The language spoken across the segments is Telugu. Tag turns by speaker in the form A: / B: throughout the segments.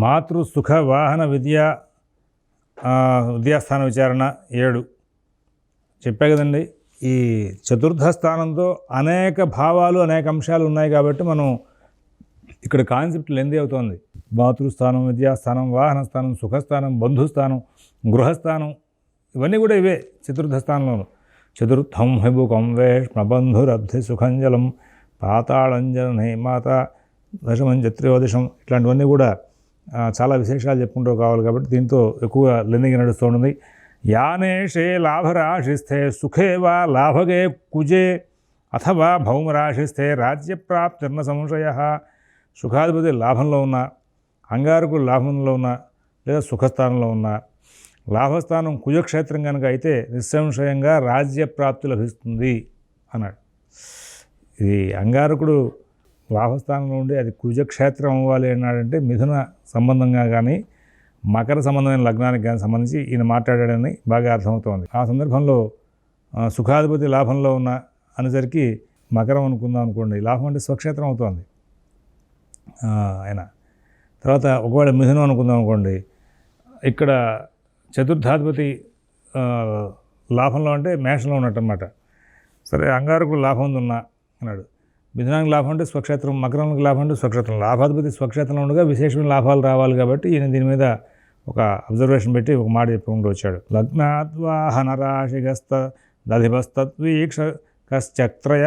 A: మాతృ సుఖ వాహన విద్యాస్థాన విచారణ 7 చెప్పా కదండి. ఈ చతుర్థ స్థానంతో అనేక భావాలు అనేక అంశాలు ఉన్నాయి కాబట్టి మనం ఇక్కడ కాన్సెప్ట్ లెంది అవుతోంది. మాతృస్థానం, విద్యాస్థానం, వాహనస్థానం, సుఖస్థానం, బంధుస్థానం, గృహస్థానం ఇవన్నీ కూడా ఇవే చతుర్థ స్థానంలోను. చతుర్థం హైబుకం వేష్మబంధురబ్ధి సుఖంజలం పాతాళంజనే మాత దశమం చత్రయోదశం ఇట్లాంటివన్నీ కూడా చాలా విశేషాలు చెప్పుకుంటూ కావాలి కాబట్టి దీంతో ఎక్కువ లెందిగా నడుస్తూ ఉంటుంది. యానేషే లాభరాశిస్థే సుఖే వా లాభగే కుజే అథవా భౌమరాశిస్థే రాజ్యప్రాప్తిర్న సంశయ. సుఖాధిపతి లాభంలో ఉన్న, అంగారకుడు లాభంలో ఉన్న లేదా సుఖస్థానంలో ఉన్న, లాభస్థానం కుజక్షేత్రం కనుక అయితే నిస్సంశయంగా రాజ్యప్రాప్తి లభిస్తుంది అన్నాడు. ఇది అంగారకుడు లాభస్థానంలో ఉండి అది కుజక్షేత్రం అవ్వాలి అన్నాడంటే మిథున సంబంధంగా కానీ మకర సంబంధమైన లగ్నానికి కానీ సంబంధించి ఈయన మాట్లాడాడని బాగా అర్థమవుతోంది. ఆ సందర్భంలో సుఖాధిపతి లాభంలో ఉన్న అనేసరికి మకరం అనుకుందాం అనుకోండి, లాభం అంటే స్వక్షేత్రం అవుతోంది ఆయన. తర్వాత ఒకవేళ మిథునం అనుకుందాం అనుకోండి, ఇక్కడ చతుర్థాధిపతి లాభంలో అంటే మేషంలో ఉన్నట్టు అన్నమాట. సరే, అంగారకుడు లాభం ఉన్నా అన్నాడు. మిథునానికి లాభం అంటే స్వక్షేత్రం, మకరానికి లాభం అంటే స్వక్షేత్రం. లాభాధిపతి స్వక్షేత్రంలో ఉండగా విశేషమైన లాభాలు రావాలి కాబట్టి ఈయన దీని మీద ఒక అబ్జర్వేషన్ పెట్టి ఒక మాట చెప్పుకుంటూ వచ్చాడు. లగ్నాద్వాహనరాశిగస్త దధిపస్తద్వీక్ష కశ్చక్త్రయ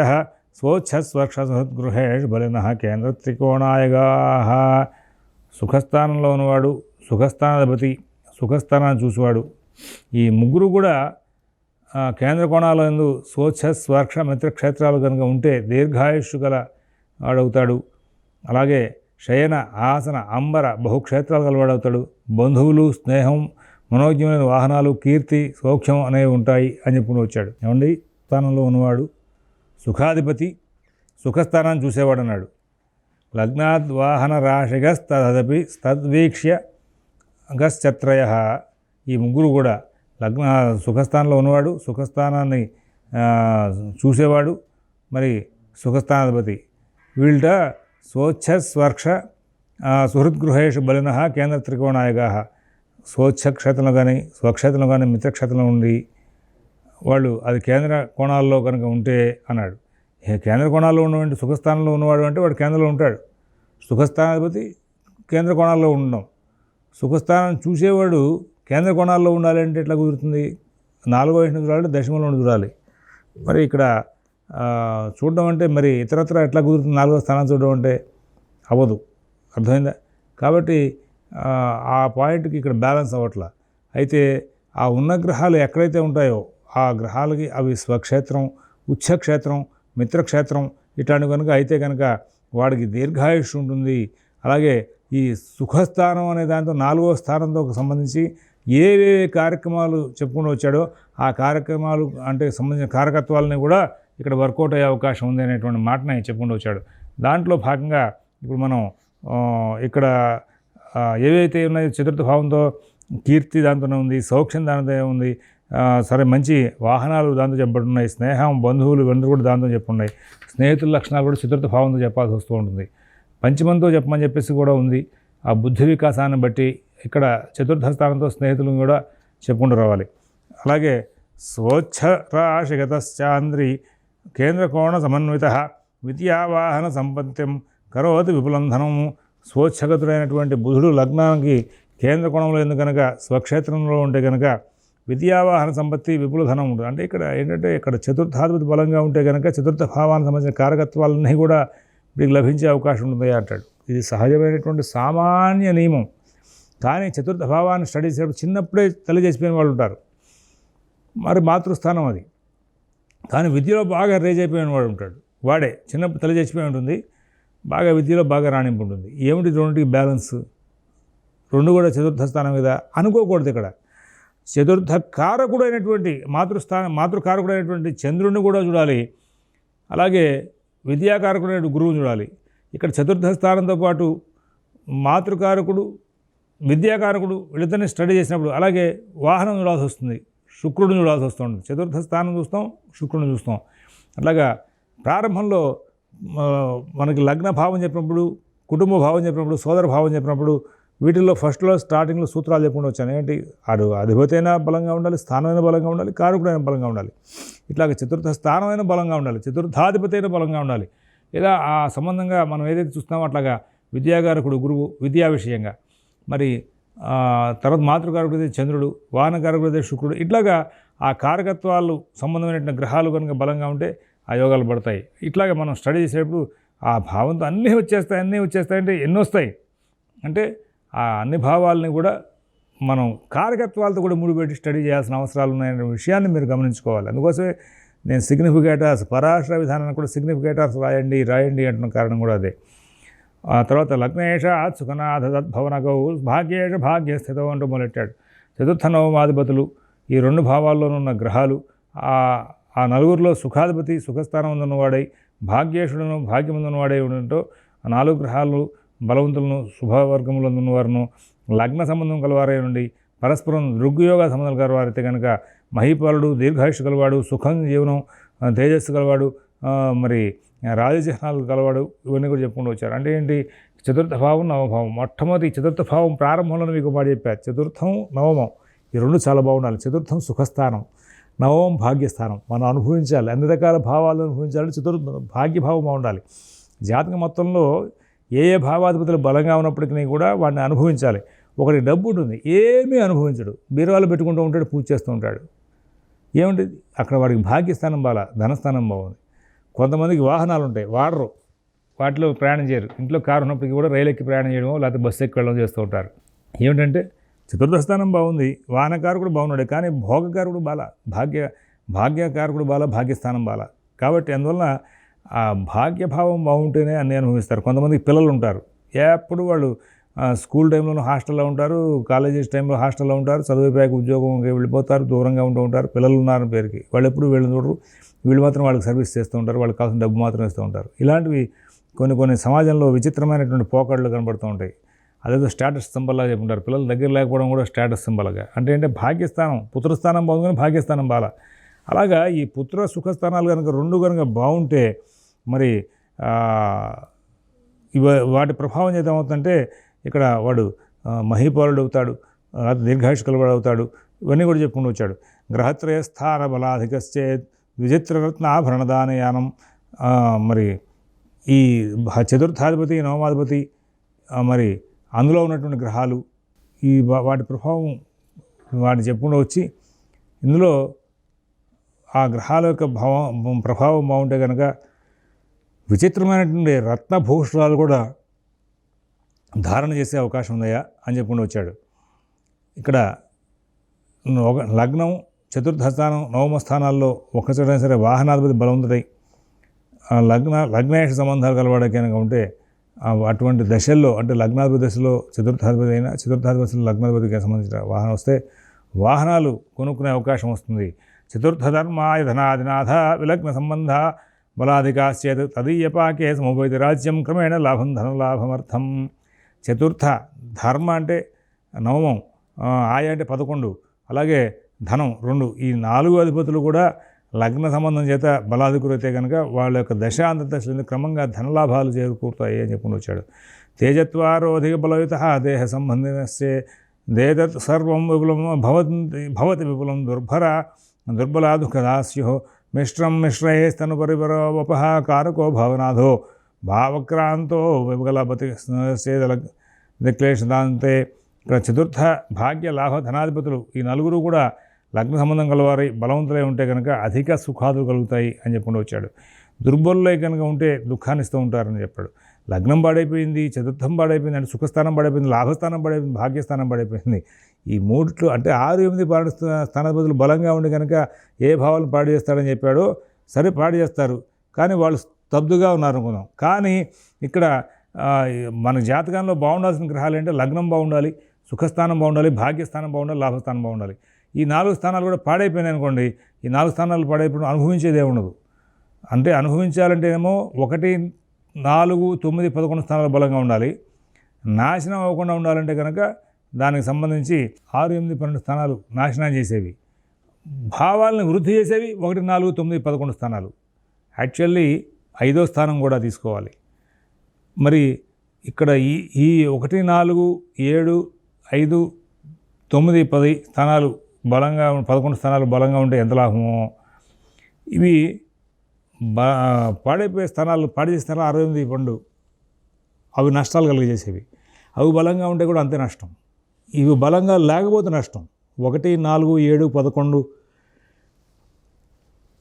A: స్వోచ్ఛస్వక్షసద్గృహేష్ బలిన కేంద్ర త్రికోణాయగా. సుఖస్థానంలో ఉన్నవాడు, సుఖస్థానాధిపతి, సుఖస్థానాన్ని చూసేవాడు, ఈ ముగ్గురు కూడా కేంద్ర కోణాల యందు స్వోచ్ఛ స్వర్క్ష మిత్రక్షేత్రాలు కనుక ఉంటే దీర్ఘాయుష్షు గల వాడవుతాడు. అలాగే శయన ఆసన అంబర బహుక్షేత్రాలు గలవాడవుతాడు. బంధువులు, స్నేహం, మనోజ్ఞమైన వాహనాలు, కీర్తి, సౌఖ్యం అనేవి ఉంటాయి అని చెప్పుకుని వచ్చాడు. ఏమండి, స్థానంలో ఉన్నవాడు సుఖాధిపతి, సుఖస్థానాన్ని చూసేవాడు అన్నాడు. లగ్నాద్వాహన రాశిగస్తదపి తద్వీక్ష్య గశ్చత్రయ. ఈ ముగ్గురు కూడా సుఖస్థానంలో ఉన్నవాడు, సుఖస్థానాన్ని చూసేవాడు, మరి సుఖస్థానాధిపతి వీళ్ళ స్వోచ్ఛ స్వర్క్ష సుహృద్గృహేషు బలిన కేంద్ర త్రికోణాయగా. స్వోచ్ఛ క్షేత్రంలో కానీ స్వక్షేత్రంలో కానీ మిత్రక్షేత్రంలో ఉండి వాళ్ళు అది కేంద్ర కోణాల్లో కనుక ఉంటే అన్నాడు. కేంద్ర కోణాల్లో ఉన్నటువంటి సుఖస్థానంలో ఉన్నవాడు అంటే వాడు కేంద్రంలో ఉంటాడు. సుఖస్థానాధిపతి కేంద్ర కోణాల్లో ఉండడం, సుఖస్థానం చూసేవాడు కేంద్ర కోణాల్లో ఉండాలి అంటే ఎట్లా కుదురుతుంది? 4వ ఇంటిని చూడాలి, దశమంలో చూడాలి. మరి ఇక్కడ చూడడం అంటే మరి ఇతరత్ర ఎట్లా కుదురుతుంది? 4వ స్థానం చూడడం అంటే అవ్వదు. అర్థమైందా? కాబట్టి ఆ పాయింట్కి ఇక్కడ బ్యాలెన్స్ అవ్వట్లా. అయితే ఆ ఉన్న గ్రహాలు ఎక్కడైతే ఉంటాయో ఆ గ్రహాలకి అవి స్వక్షేత్రం, ఉచ్చక్షేత్రం, మిత్రక్షేత్రం ఇట్లాంటివి కనుక అయితే కనుక వాడికి దీర్ఘాయుష్ ఉంటుంది. అలాగే ఈ సుఖస్థానం అనే దాంతో 4వ స్థానంతో సంబంధించి ఏవే కార్యక్రమాలు చెప్పుకుంటూ వచ్చాడో ఆ కార్యక్రమాలు అంటే సంబంధించిన కారకత్వాలని కూడా ఇక్కడ వర్కౌట్ అయ్యే అవకాశం ఉంది అనేటువంటి మాటని చెప్పుకుంటూ వచ్చాడు. దాంట్లో భాగంగా ఇప్పుడు మనం ఇక్కడ ఏవైతే ఉన్నాయో చతుర్థ భావంతో కీర్తి దాంతోనే ఉంది, సౌఖ్యం దాంతో ఉంది, సరే మంచి వాహనాలు దాంతో చెప్పబడున్నాయి, స్నేహం, బంధువులు ఇవన్నీ కూడా దాంతో చెప్పున్నాయి. స్నేహితుల లక్షణాలు కూడా చతుర్థ భావంతో చెప్పాల్సి వస్తూ ఉంటుంది. పంచమంతో చెప్పమని చెప్పేసి కూడా ఉంది. ఆ బుద్ధి వికాసాన్ని బట్టి ఇక్కడ చతుర్థ స్థానంతో స్నేహితులను కూడా చెప్పుకుంటూ రావాలి. అలాగే స్వోచ్ఛ రాశిగతశ్చాంద్రి కేంద్రకోణ సమన్విత విద్యావాహన సంపత్తిం కరోతి విపులంధనము. స్వోచ్ఛగతుడైనటువంటి బుధుడు లగ్నానికి కేంద్ర కోణంలో ఎందుకు కనుక స్వక్షేత్రంలో ఉంటే కనుక విద్యావాహన సంపత్తి, విపుల ధనం ఉంటుంది. అంటే ఇక్కడ ఏంటంటే ఇక్కడ చతుర్థాధిపతి బలంగా ఉంటే కనుక చతుర్థ భావానికి సంబంధించిన కారకత్వాలన్నీ కూడా వీరికి లభించే అవకాశం ఉంటుంది అంటాడు. ఇది సహజమైనటువంటి సామాన్య నియమం. కానీ చతుర్థ భావాన్ని స్టడీ చేసేటప్పుడు చిన్నప్పుడే తల్లి చేసిపోయిన వాళ్ళు ఉంటారు. మరి మాతృస్థానం అది. కానీ విద్యలో బాగా రేజ్ అయిపోయిన వాడు ఉంటాడు. వాడే చిన్నప్పుడు తల్లి చేసిపోయి ఉంటుంది, బాగా విద్యలో బాగా రాణింపు ఉంటుంది. ఏమిటి రెండింటికి బ్యాలెన్స్? రెండు కూడా చతుర్థ స్థానం మీద అనుకోకూడదు. ఇక్కడ చతుర్థ కారకుడైనటువంటి మాతృకారకుడైనటువంటి చంద్రుడిని కూడా చూడాలి. అలాగే విద్యాకారకుడైన గురువుని చూడాలి. ఇక్కడ చతుర్థ స్థానంతో పాటు మాతృకారకుడు, విద్యాకారకుడు వీళ్ళిద్దరిని స్టడీ చేసినప్పుడు అలాగే వాహనం చూడాల్సి వస్తుంది, శుక్రుడిని చూడాల్సి వస్తుంది. చతుర్థ స్థానం చూస్తాం, శుక్రుడిని చూస్తాం. అట్లాగా ప్రారంభంలో మనకి లగ్న భావం చెప్పినప్పుడు, కుటుంబ భావం చెప్పినప్పుడు, సోదర భావం చెప్పినప్పుడు వీటిల్లో ఫస్ట్లో స్టార్టింగ్లో సూత్రాలు చెప్పుకుంటూ వచ్చాను. ఏంటి, అధిపతి అయినా బలంగా ఉండాలి, స్థానమైనా బలంగా ఉండాలి, కారకుడైనా బలంగా ఉండాలి, ఇట్లాగ చతుర్థ స్థానమైనా బలంగా ఉండాలి, చతుర్థాధిపతి అయినా బలంగా ఉండాలి. లేదా ఆ సంబంధంగా మనం ఏదైతే చూస్తున్నామో అట్లాగా విద్యాకారకుడు గురువు విద్యా విషయంగా, మరి తర్వాత మాతృకారకుడు చంద్రుడు, వాహనకారకుడు శుక్రుడు, ఇట్లాగా ఆ కారకత్వాలు సంబంధమైన గ్రహాలు కనుక బలంగా ఉంటే ఆ యోగాలు పడతాయి. ఇట్లాగే మనం స్టడీ చేసేటప్పుడు ఆ భావంతో అన్నీ వచ్చేస్తాయంటే ఎన్ని వస్తాయి అంటే ఆ అన్ని భావాలని కూడా మనం కారకత్వాలతో కూడా ముడిపెట్టి స్టడీ చేయాల్సిన అవసరాలు ఉన్నాయనే విషయాన్ని మీరు గమనించుకోవాలి. అందుకోసమే నేను సిగ్నిఫికేటర్స్, పరాశర విధానాన్ని కూడా సిగ్నిఫికేటర్స్ రాయండి అంటున్న కారణం కూడా అదే. ఆ తర్వాత లగ్నేష సుఖనాథ తద్భవనగౌ భాగ్యేష భాగ్యస్థితో అంటూ మొదలెట్టాడు. చతుర్థ నవమాధిపతులు ఈ 2 భావాల్లోనున్న గ్రహాలు, ఆ నలుగురిలో సుఖాధిపతి సుఖస్థానం ఉన్నవాడై, భాగ్యేషుడును భాగ్యముందున్నవాడై ఉండటంతో ఆ 4 గ్రహాలు బలవంతులను శుభవర్గంలో ఉన్నవారును లగ్న సంబంధం కలవారై నుండి పరస్పరం దృగ్యోగ సంబంధాలు కలవారైతే కనుక మహీపాలుడు, దీర్ఘాయుష్ కలవాడు, సుఖం జీవనం, తేజస్సు కలవాడు, మరి రాజచిహ్నాలు కలవాడు, ఇవన్నీ కూడా చెప్పుకుంటూ వచ్చారు. అంటే ఏంటి, చతుర్థ భావం నవభావం. మొట్టమొదటి చతుర్థ భావం ప్రారంభంలోనే మీకు మాట చెప్పారు. చతుర్థం నవమం ఈ 2 చాలా బాగుండాలి. చతుర్థం సుఖస్థానం, నవమం భాగ్యస్థానం. మనం అనుభవించాలి, అన్ని రకాల భావాలను అనుభవించాలి. భాగ్యభావం బాగుండాలి. జాతక మొత్తంలో ఏ భావాధిపతులు బలంగా ఉన్నప్పటికీ కూడా వాడిని అనుభవించాలి. ఒకటి డబ్బు ఉంటుంది, ఏమీ అనుభవించడు, బీరువాలో పెట్టుకుంటూ ఉంటాడు, పూజ చేస్తూ ఉంటాడు. ఏమిటి అక్కడ వాడికి భాగ్యస్థానం బాగా, ధనస్థానం బాగుంది. కొంతమందికి వాహనాలు ఉంటాయి, వాడరు, వాటిలో ప్రయాణం చేయరు. ఇంట్లో కారు ఉన్నప్పటికీ కూడా రైలు ఎక్కి ప్రయాణం చేయడమో లేకపోతే బస్సు ఎక్కి వెళ్ళడం చేస్తూ ఉంటారు. ఏమిటంటే చతుర్థస్థానం బాగుంది, వాహనకారకుడు బాగున్నాడు, కానీ భోగకారకుడు బాల, భాగ్యకారకుడు బాల, భాగ్యస్థానం బాల. కాబట్టి అందువలన ఆ భాగ్యభావం బాగుంటేనే అన్నీ అనుభవిస్తారు. కొంతమందికి పిల్లలు ఉంటారు, ఎప్పుడు వాళ్ళు స్కూల్ టైంలోనూ హాస్టల్లో ఉంటారు, కాలేజెస్ టైంలో హాస్టల్లో ఉంటారు, చదివిపోయాక ఉద్యోగంకి వెళ్ళిపోతారు, దూరంగా ఉంటూ ఉంటారు. పిల్లలు ఉన్నారని పేరుకి వాళ్ళు ఎప్పుడు వీళ్ళని చూడరు, వీళ్ళు మాత్రం వాళ్ళకి సర్వీస్ చేస్తూ ఉంటారు, వాళ్ళకి కావాల్సిన డబ్బు మాత్రం ఇస్తూ ఉంటారు. ఇలాంటివి కొన్ని సమాజంలో విచిత్రమైనటువంటి పోకడలు కనబడుతూ ఉంటాయి. అదేదో స్టేటస్ సింబల్లా చెప్పుకుంటారు. పిల్లలు దగ్గర లేకపోవడం కూడా స్టేటస్ సింబల్గా. అంటే భాగ్యస్థానం, పుత్రస్థానం బాగుంది, భాగ్యస్థానం బాల. అలాగా ఈ పుత్ర సుఖస్థానాలు కనుక 2 కనుక బాగుంటే మరి వాటి ప్రభావం చేత ఏమవుతుందంటే ఇక్కడ వాడు మహీపాలుడు అవుతాడు, దీర్ఘాయుష్ కలవాడు అవుతాడు. ఇవన్నీ కూడా చెప్పుకుంటూ వచ్చాడు. గ్రహత్రయ స్థాన బలాధికశ్చేత్ విచిత్రరత్నాభరణదానయానం. మరి ఈ చతుర్థాధిపతి నవమాధిపతి మరి అందులో ఉన్నటువంటి గ్రహాలు ఈ వాటి ప్రభావం వాటిని చెప్పుకుంటూ వచ్చి ఇందులో ఆ గ్రహాల యొక్క ప్రభావం బాగుంటే కనుక విచిత్రమైనటువంటి రత్నభూషణాలు కూడా ధారణ చేసే అవకాశం ఉందయా అని చెప్పుకుంటూ వచ్చాడు. ఇక్కడ లగ్నం, చతుర్థ స్థానం, నవమ స్థానాల్లో ఒక్కచోటైనా సరే వాహనాధిపతి బలవంతుడై లగ్నేష సంబంధాలు కలవాడే కనుక ఉంటే అటువంటి దశల్లో, అంటే లగ్నాధిపతి దశలో చతుర్థాధిపతి అయినా, చతుర్థాధిపతిలో లగ్నాధిపతికి సంబంధించిన వాహనం వస్తే వాహనాలు కొనుక్కునే అవకాశం వస్తుంది. చతుర్థ ధర్మాయ ధనాధినాథ విలగ్న సంబంధ బలాధికాశ్చేత్ తదీయపాకే సముపైతి రాజ్యం క్రమేణ లాభం ధనలాభమర్థం. చతుర్థ ధర్మ అంటే నవమం, ఆయ అంటే 11, అలాగే ధనం 2, ఈ 4 అధిపతులు కూడా లగ్న సంబంధం చేత బలాధికులైతే కనుక వాళ్ళ యొక్క దశాంతదశలు క్రమంగా ధనలాభాలు చేకూరుతాయి అని చెప్పుకుని వచ్చాడు. తేజత్వారోధిక బలయుత దేహ సంబంధినస్యే దేదత్ సర్వం విపులం భవతి విపులం దుర్బలా దుఃఖదాస్యో మిశ్రం మిశ్రయేస్తను పరిపరవపహ కారకో భావనాథో భావక్రాంతో విపులపతి దిక్లేషదాంతే. ఇక్కడ చతుర్థ భాగ్య లాభ ధనాధిపతులు ఈ 4 కూడా లగ్న సంబంధం కలవారై బలవంతులై ఉంటే కనుక అధిక సుఖాదులు కలుగుతాయి అని చెప్పుకుంటూ వచ్చాడు. దుర్బలులై కనుక ఉంటే దుఃఖాన్ని ఇస్తూ ఉంటారని చెప్పాడు. లగ్నం పాడైపోయింది, చతుర్థం పాడైపోయింది, అంటే సుఖస్థానం పాడైపోయింది, లాభస్థానం పాడైపోయింది, భాగ్యస్థానం పాడైపోయింది. ఈ 3 అంటే 6, 8 పాడు స్థానాధిపతులు బలంగా ఉండి కనుక ఏ భావాలను పాడు చేస్తాడని చెప్పాడో సరే పాడు చేస్తారు, కానీ వాళ్ళు స్తబ్దుగా ఉన్నారనుకుందాం. కానీ ఇక్కడ మన జాతకంలో బాగుండాల్సిన గ్రహాలు అంటే లగ్నం బాగుండాలి, సుఖస్థానం బాగుండాలి, భాగ్యస్థానం బాగుండాలి, లాభస్థానం బాగుండాలి. ఈ 4 స్థానాలు కూడా పాడైపోయినాయి అనుకోండి, ఈ 4 స్థానాలు పాడైపోయిన అనుభవించేదే ఉండదు. అంటే అనుభవించాలంటే ఏమో 1, 4, 9, 11 స్థానాలు బలంగా ఉండాలి. నాశనం అవ్వకుండా ఉండాలంటే కనుక దానికి సంబంధించి 6, 8, 12 స్థానాలు నాశనం చేసేవి, భావాలను వృద్ధి చేసేవి 1, 4, 9, 11 స్థానాలు. యాక్చువల్లీ 5వ స్థానం కూడా తీసుకోవాలి. మరి ఇక్కడ ఈ 1, 4, 7, 5, 9, 10 స్థానాలు బలంగా 11 స్థానాలు బలంగా ఉంటే ఎంత లాభమో, ఇవి పాడైపోయే స్థానాలు పాడి స్థానాలు 68 పండు అవి నష్టాలు కలిగజేసేవి. అవి బలంగా ఉంటే కూడా అంతే నష్టం. ఇవి బలంగా లేకపోతే నష్టం. 1, 4, 7, 11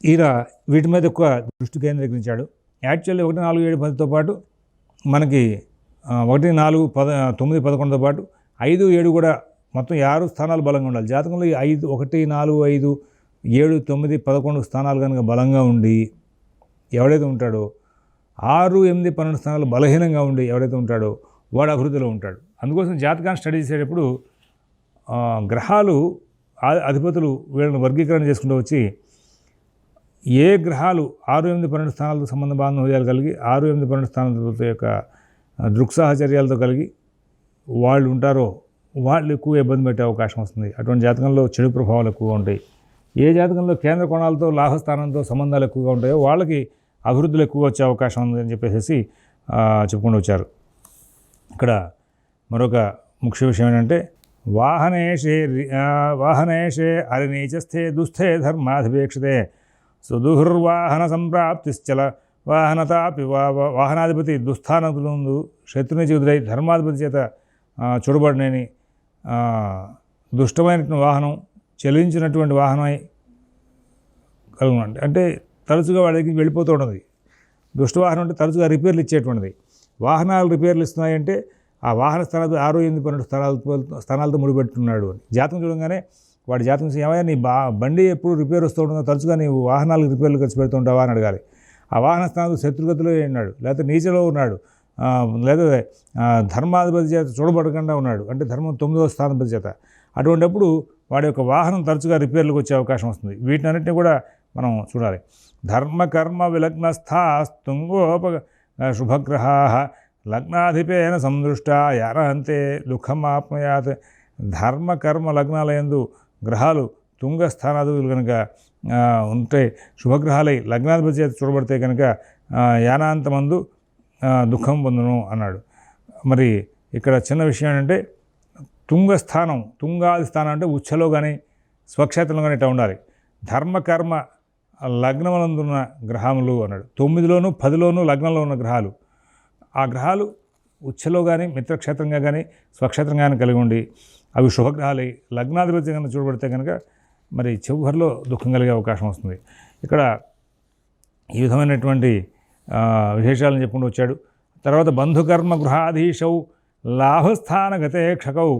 A: ఈయన వీటి మీద ఎక్కువ దృష్టి కేంద్రీకరించాడు. యాక్చువల్లీ 1, 4, 7, 10తో పాటు మనకి 1, 4, 9, 11తో పాటు 5, 7 కూడా మొత్తం 6 స్థానాలు బలంగా ఉండాలి. జాతకంలో ఈ 1, 4, 5, 7, 9, 11 స్థానాలు కనుక బలంగా ఉండి ఎవడైతే ఉంటాడో, 6, 8, 12 స్థానాలు బలహీనంగా ఉండి ఎవడైతే ఉంటాడో వాడు అభివృద్ధిలో ఉంటాడు. అందుకోసం జాతకాన్ని స్టడీ చేసేటప్పుడు గ్రహాలు అధిపతులు వీళ్ళని వర్గీకరణ చేసుకుంటూ వచ్చి ఏ గ్రహాలు 6, 8, 12 స్థానాలతో సంబంధ బాంధవ్యాలు కలిగి 6, 8, 12 స్థానాలతో యొక్క దృక్సాహచర్యాలతో కలిగి వాళ్ళు ఉంటారో వాళ్ళు ఎక్కువ ఇబ్బంది పెట్టే అవకాశం వస్తుంది. అటువంటి జాతకంలో చెడు ప్రభావాలు ఎక్కువగా ఉంటాయి. ఏ జాతకంలో కేంద్ర కోణాలతో లాభస్థానంతో సంబంధాలు ఎక్కువగా ఉంటాయో వాళ్ళకి అభివృద్ధులు ఎక్కువగా వచ్చే అవకాశం ఉందని చెప్పేసి చెప్పుకుంటూ వచ్చారు. ఇక్కడ మరొక ముఖ్య విషయం ఏంటంటే వాహనేషే అరినీచస్థే దుస్థే ధర్మాధిపేక్షతే సుదుర్వాహన సంప్రాప్తిశ్చల వాహనతాపి వాహనాధిపతి దుస్థానములందు శత్రుని ఎదురై ధర్మాధిపతి చేత చూడబడినని దుష్టమైనటువంటి వాహనం చలించినటువంటి వాహనమై కలుగునండి. అంటే తరచుగా వాడికి వెళ్ళిపోతూ ఉన్నది. దుష్టవాహనం అంటే తరచుగా రిపేర్లు ఇచ్చేటువంటిది. వాహనాలు రిపేర్లు ఇస్తున్నాయంటే ఆ వాహన స్థానాలు 6, 8, 12 స్థానాలతో ముడిపెట్టున్నాడు అని జాతకం చూడగానే వాడి జాతకం ఏమయ్యా నీ బండి ఎప్పుడు రిపేర్ వస్తూ ఉంటుందో తరచుగా నీవు వాహనాలకు రిపేర్లు ఖర్చు పెడుతూ ఉంటావా అని అడగాలి. ఆ వాహన స్థానాలు శత్రుగతిలో ఉన్నాడు, లేకపోతే నీచలో ఉన్నాడు, లేదా ధర్మాధిపతి చేత చూడబడకుండా ఉన్నాడు, అంటే ధర్మం 9వ స్థానాధిపతి చేత. అటువంటిప్పుడు వాడి యొక్క వాహనం తరచుగా రిపేర్లకు వచ్చే అవకాశం వస్తుంది. వీటినన్నింటినీ కూడా మనం చూడాలి. ధర్మకర్మ విలగ్నస్థాస్తుంగోప శుభగ్రహా లగ్నాధిపేన సందృష్ట యారంతే దుఃఖమాప్మయాత్. ధర్మకర్మ లగ్నాలయందు గ్రహాలు తుంగ స్థానాధిపతులు కనుక ఉంటే శుభగ్రహాలై లగ్నాధిపతి చేత చూడబడితే కనుక యానాంతమందు దుఃఖం పొందును అన్నాడు. మరి ఇక్కడ చిన్న విషయం ఏంటంటే తుంగస్థానం, తుంగాది స్థానం అంటే ఉచ్చలో కానీ స్వక్షేత్రంలో కానీ ఇట్లా ఉండాలి. ధర్మకర్మ లగ్నములందున్న గ్రహములు అన్నాడు. 9లోను 10లోను లగ్నంలో ఉన్న గ్రహాలు, ఆ గ్రహాలు ఉచ్చలో కానీ మిత్రక్షేత్రంగా కానీ స్వక్షేత్రంగా కానీ కలిగి ఉండి అవి శుభగ్రహాలై లగ్నాధిపతి కనుక చూడబడితే కనుక మరి చివరిలో దుఃఖం కలిగే అవకాశం వస్తుంది. ఇక్కడ ఈ విధమైనటువంటి విశేషాలను చెప్పుకుంటూ వచ్చాడు. తర్వాత బంధుకర్మ గృహాధీశౌ లాభస్థానగతే క్షకౌ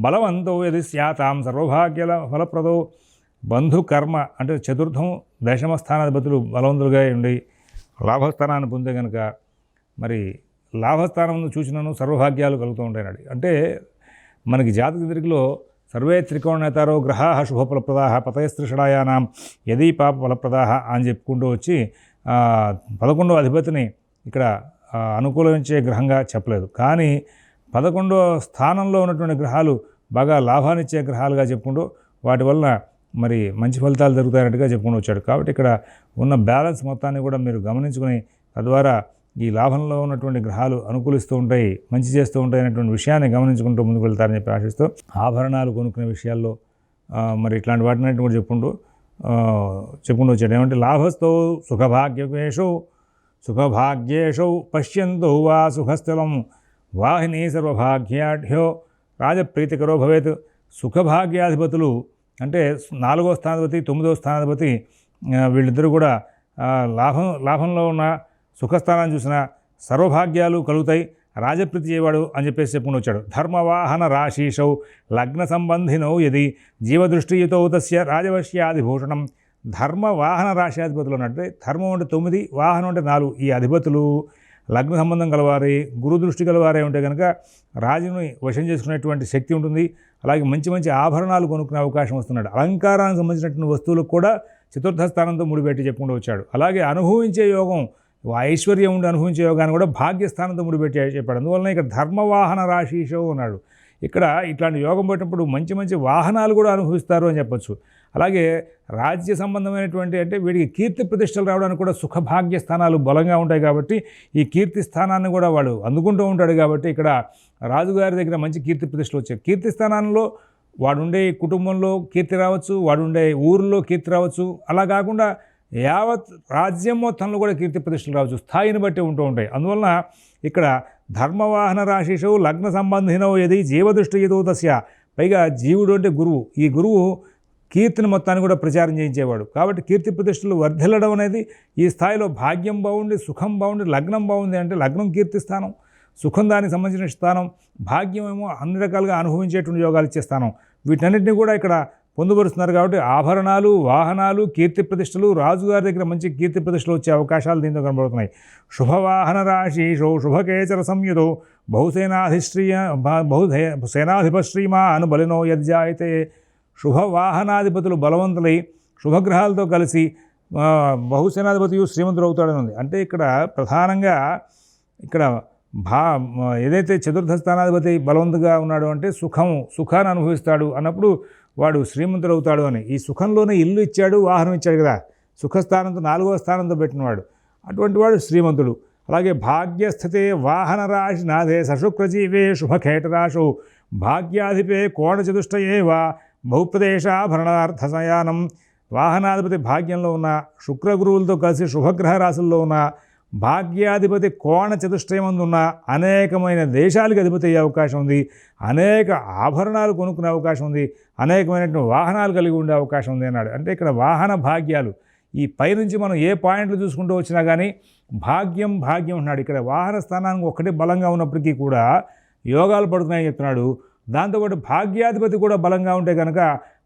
A: బలవంతో యది స్యాతాం సర్వభాగ్య ఫలప్రదో. బంధుకర్మ అంటే చతుర్థం దశమ స్థానాధిపతులు బలవంతులుగా ఉండి లాభస్థానాన్ని పొందే కనుక మరి లాభస్థానం చూసినను సర్వభాగ్యాలు కలుగుతూ ఉంటాయన్నాడు. అంటే మనకి జాతక తిరిగిలో సర్వే త్రికోణేతారో గ్రహా శుభఫలప్రదా పతయస్త్రిషడాయానాం యదీ పాప ఫలప్రదా అని చెప్పుకుంటూ వచ్చి 11వ అధిపతిని ఇక్కడ అనుకూలించే గ్రహంగా చెప్పలేదు. కానీ 11వ స్థానంలో ఉన్నటువంటి గ్రహాలు బాగా లాభాన్నిచ్చే గ్రహాలుగా చెప్పుకుంటూ వాటి వలన మరి మంచి ఫలితాలు జరుగుతాయన్నట్టుగా చెప్పుకుంటూ వచ్చాడు. కాబట్టి ఇక్కడ ఉన్న బ్యాలెన్స్ మొత్తాన్ని కూడా మీరు గమనించుకొని తద్వారా ఈ లాభంలో ఉన్నటువంటి గ్రహాలు అనుకూలిస్తూ ఉంటాయి, మంచి చేస్తూ ఉంటాయి అనేటువంటి విషయాన్ని గమనించుకుంటూ ముందుకు వెళ్తారని చెప్పి ఆశిస్తూ ఆభరణాలు కొనుక్కునే విషయాల్లో మరి ఇట్లాంటి వాటిని కూడా చెప్పుకుంటూ వచ్చాడు. ఏమంటే లాభస్థో సుఖభాగ్యేషు పశ్యంతో వా సుఖస్థలం వాహిని సర్వభాగ్యాఢ్యో రాజప్రీతికరో భవేత్. సుఖభాగ్యాధిపతులు అంటే 4వ స్థానాధిపతి 9వ స్థానాధిపతి వీళ్ళిద్దరూ కూడా లాభంలో ఉన్న సుఖస్థానాన్ని చూసిన సర్వభాగ్యాలు కలుగుతాయి, రాజప్రీతి చేయవాడు అని చెప్పేసి చెప్పుకుని వచ్చాడు. ధర్మవాహన రాశీషౌ లగ్న సంబంధినో యది జీవదృష్టియుతో తస్య రాజవశ్యాధిభూషణం. ధర్మవాహన రాశ్యాధిపతులు అంటే ధర్మం అంటే 9, వాహనం అంటే 4. ఈ అధిపతులు లగ్న సంబంధం గలవారే, గురు దృష్టి గలవారే ఉంటే కనుక రాజుని వశం చేసుకునేటువంటి శక్తి ఉంటుంది. అలాగే మంచి మంచి ఆభరణాలు కొనుక్కునే అవకాశం వస్తున్నాడు. అలంకారానికి సంబంధించినటువంటి వస్తువులకు కూడా చతుర్థ స్థానంతో ముడిపెట్టి చెప్పుకుంటూ వచ్చాడు. అలాగే అనుభవించే యోగం, ఐశ్వర్యం ఉండి అనుభవించే యోగాన్ని కూడా భాగ్యస్థానంతో ముడిపెట్టి చెప్పాడు. అందువలన ఇక్కడ ధర్మవాహన రాశీషో ఉన్నాడు. ఇక్కడ ఇట్లాంటి యోగం పట్టినప్పుడు మంచి మంచి వాహనాలు కూడా అనుభవిస్తారు అని చెప్పొచ్చు. అలాగే రాజ్య సంబంధమైనటువంటి అంటే వీడికి కీర్తి ప్రతిష్టలు రావడానికి కూడా సుఖభాగ్య స్థానాలు బలంగా ఉంటాయి కాబట్టి ఈ కీర్తి స్థానాన్ని కూడా వాడు అందుకుంటూ ఉంటాడు కాబట్టి ఇక్కడ రాజుగారి దగ్గర మంచి కీర్తి ప్రతిష్టలు వచ్చాయి. కీర్తి స్థానంలో వాడుండే కుటుంబంలో కీర్తి రావచ్చు, వాడుండే ఊరిలో కీర్తి రావచ్చు, అలా కాకుండా యావత్ రాజ్యం మొత్తంలో కూడా కీర్తి ప్రతిష్టలు రావచ్చు, స్థాయిని బట్టి ఉంటూ ఉంటాయి. అందువలన ఇక్కడ ధర్మవాహన రాశిషు లగ్న సంబంధినో ఏది జీవదృష్టి ఏదో తస్య, పైగా జీవుడు అంటే గురువు, ఈ గురువు కీర్తిని మొత్తాన్ని కూడా ప్రచారం చేయించేవాడు కాబట్టి కీర్తి ప్రతిష్టలు వర్ధిల్లడం అనేది ఈ స్థాయిలో భాగ్యం బాగుండి సుఖం బాగుండి లగ్నం బాగుంది అంటే లగ్నం కీర్తి స్థానం, సుఖం దానికి సంబంధించిన స్థానం, భాగ్యం ఏమో అన్ని రకాలుగా అనుభవించేటువంటి యోగాలు ఇచ్చే స్థానం. వీటన్నిటిని కూడా ఇక్కడ పొందుపరుస్తున్నారు కాబట్టి ఆభరణాలు, వాహనాలు, కీర్తి ప్రతిష్టలు, రాజుగారి దగ్గర మంచి కీర్తి ప్రతిష్టలు వచ్చే అవకాశాలు దీంతో కనబడుతున్నాయి. శుభవాహన రాశిషో శుభకేచర సంయుతో బహుసేనాధిపశ్రీమాన్ బలినో యజ్జాయితే. శుభవాహనాధిపతులు బలవంతులై శుభగ్రహాలతో కలిసి బహుసేనాధిపతియు శ్రీమంతుడు అవుతాడని ఉంది. అంటే ఇక్కడ ప్రధానంగా ఇక్కడ ఏదైతే చతుర్థ స్థానాధిపతి బలవంతుగా ఉన్నాడు అంటే సుఖాన్ని అనుభవిస్తాడు అన్నప్పుడు వాడు శ్రీమంతుడు అవుతాడు అని. ఈ సుఖంలోనే ఇల్లు ఇచ్చాడు, వాహనం ఇచ్చాడు కదా, సుఖస్థానంతో 4వ స్థానంతో పెట్టినవాడు, అటువంటి వాడు శ్రీమంతుడు. అలాగే భాగ్యస్థితే వాహన రాశి నాథే సశుక్రజీవే శుభఖేటరాశౌ భాగ్యాధిపే కోణచతుష్టయేవా బహుప్రదేశాభరణార్థసయానం. వాహనాధిపతి భాగ్యంలో ఉన్న శుక్రగురువులతో కలిసి శుభగ్రహ రాశుల్లో ఉన్న భాగ్యాధిపతి కోణ చతుష్టయమందు ఉన్న అనేకమైన దేశాలకు అధిపతి అయ్యే అవకాశం ఉంది, అనేక ఆభరణాలు కొనుక్కునే అవకాశం ఉంది, అనేకమైనటువంటి వాహనాలు కలిగి ఉండే అవకాశం ఉంది అన్నాడు. అంటే ఇక్కడ వాహన భాగ్యాలు ఈ పైనుంచి మనం ఏ పాయింట్లు చూసుకుంటూ వచ్చినా కానీ భాగ్యం అన్నాడు. ఇక్కడ వాహన స్థానానికి ఒక్కటే బలంగా ఉన్నప్పటికీ కూడా యోగాలు పడుతున్నాయని చెప్తున్నాడు. దాంతోపాటు భాగ్యాధిపతి కూడా బలంగా ఉంటే కనుక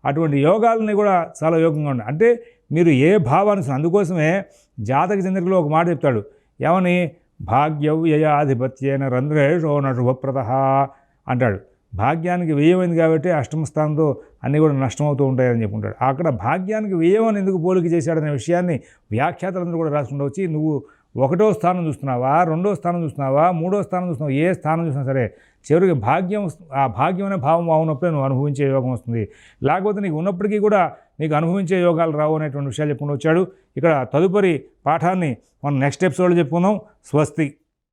A: అటువంటి యోగాలని కూడా చాలా యోగంగా ఉన్నాయి. అంటే మీరు ఏ భావాన్ని, అందుకోసమే జాతక చంద్రికలో ఒక మాట చెప్తాడు, ఏమని భాగ్యవ్యయాధిపత్యేన రంధ్రేషో నశుభప్రద అంటాడు. భాగ్యానికి వ్యయమైంది కాబట్టి అష్టమ స్థానంతో అన్నీ కూడా నష్టమవుతూ ఉంటాయని చెప్పుకుంటాడు. అక్కడ భాగ్యానికి వ్యయమని ఎందుకు పోలిక చేశాడనే విషయాన్ని వ్యాఖ్యాతలందరూ కూడా రాసుకుంటూ వచ్చి నువ్వు 1వ స్థానం చూస్తున్నావా, 2వ స్థానం చూస్తున్నావా, 3వ స్థానం చూస్తున్నావా, ఏ స్థానం చూసినా సరే చివరికి ఆ భాగ్యం అనే భావం బాగున్నప్పుడే నువ్వు అనుభవించే యోగం వస్తుంది, లేకపోతే నీకు ఉన్నప్పటికీ కూడా నీకు అనుభవించే యోగాలు రావు అనేటువంటి విషయాలు చెప్పుకుంటూ వచ్చాడు. ఇక్కడ తదుపరి పాఠాన్ని మనం నెక్స్ట్ ఎపిసోడ్లో చెప్పుకుందాం. స్వస్తి.